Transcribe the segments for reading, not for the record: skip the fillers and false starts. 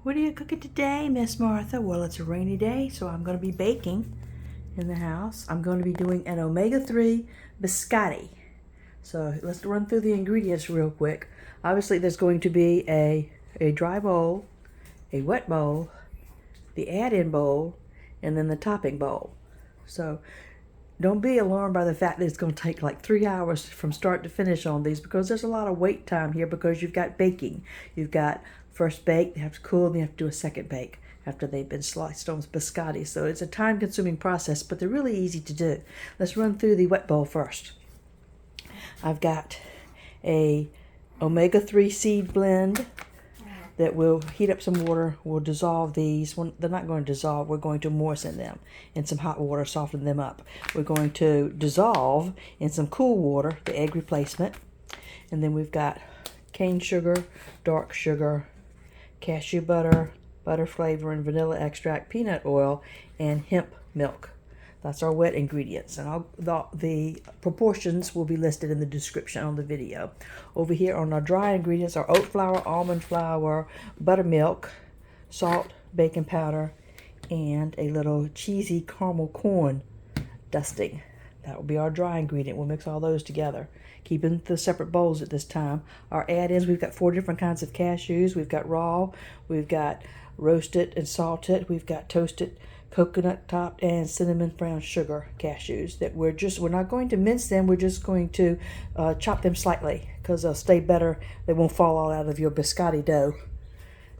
What are you cooking today, Miss Martha? Well, it's a rainy day, so I'm going to be baking in the house. I'm going to be doing an omega-3 biscotti. So let's run through the ingredients real quick. Obviously, there's going to be a dry bowl, a wet bowl, the add-in bowl, and then the topping bowl. So don't be alarmed by the fact that it's going to take like 3 hours from start to finish on these, because there's a lot of wait time here because you've got baking. You've got first bake, they have to cool, and you have to do a second bake after they've been sliced on biscotti. So it's a time-consuming process, but they're really easy to do. Let's run through the wet bowl first. I've got a omega-3 seed blend that will heat up some water. We'll dissolve these. They're not going to dissolve. We're going to moisten them in some hot water, soften them up. We're going to dissolve in some cool water the egg replacement. And then we've got cane sugar, dark sugar, cashew butter, butter flavor, and vanilla extract, peanut oil, and hemp milk. That's our wet ingredients, and the proportions will be listed in the description on the video. Over here on our dry ingredients are oat flour, almond flour, buttermilk, salt, baking powder, and a little cheesy caramel corn dusting. That will be our dry ingredient. We'll mix all those together, keeping the separate bowls at this time. Our add-ins, we've got 4 different kinds of cashews. We've got raw, we've got roasted and salted, we've got toasted, coconut topped, and cinnamon brown sugar cashews that we're not going to mince them. We're just going to chop them slightly because they'll stay better. They won't fall all out of your biscotti dough.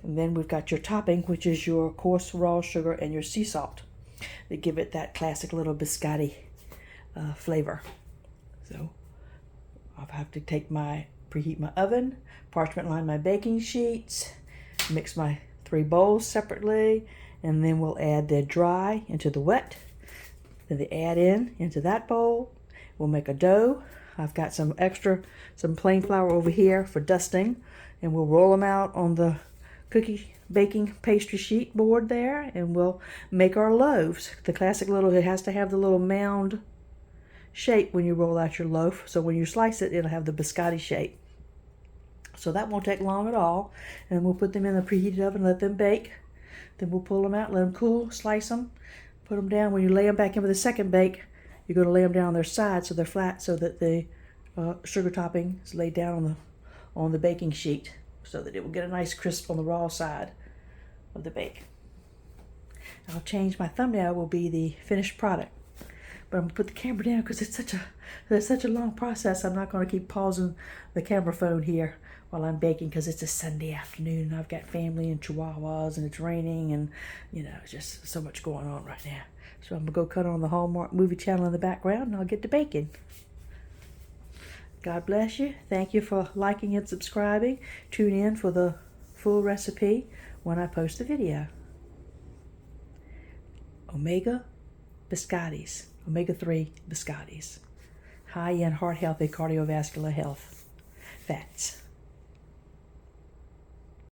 And then we've got your topping, which is your coarse raw sugar and your sea salt that give it that classic little biscotti flavor. So I'll have to preheat my oven, parchment line my baking sheets, mix my 3 bowls separately, and then we'll add the dry into the wet, then the add-in into that bowl. We'll make a dough. I've got some plain flour over here for dusting, and we'll roll them out on the cookie baking pastry sheet board there, and we'll make our loaves. The classic it has to have the little mound shape when you roll out your loaf, so when you slice it, it'll have the biscotti shape. So that won't take long at all, and we'll put them in the preheated oven, let them bake. Then we'll pull them out, let them cool, slice them, put them down. When you lay them back in for the second bake, you're going to lay them down on their sides so they're flat, so that the sugar topping is laid down on the baking sheet, so that it will get a nice crisp on the raw side of the bake. I'll change my thumbnail, will be the finished product. But I'm going to put the camera down because it's such a long process. I'm not going to keep pausing the camera phone here while I'm baking because it's a Sunday afternoon and I've got family and chihuahuas and it's raining and, it's just so much going on right now. So I'm going to go cut on the Hallmark movie channel in the background and I'll get to baking. God bless you. Thank you for liking and subscribing. Tune in for the full recipe when I post the video. Omega-3 biscottis. High in heart healthy cardiovascular health fats.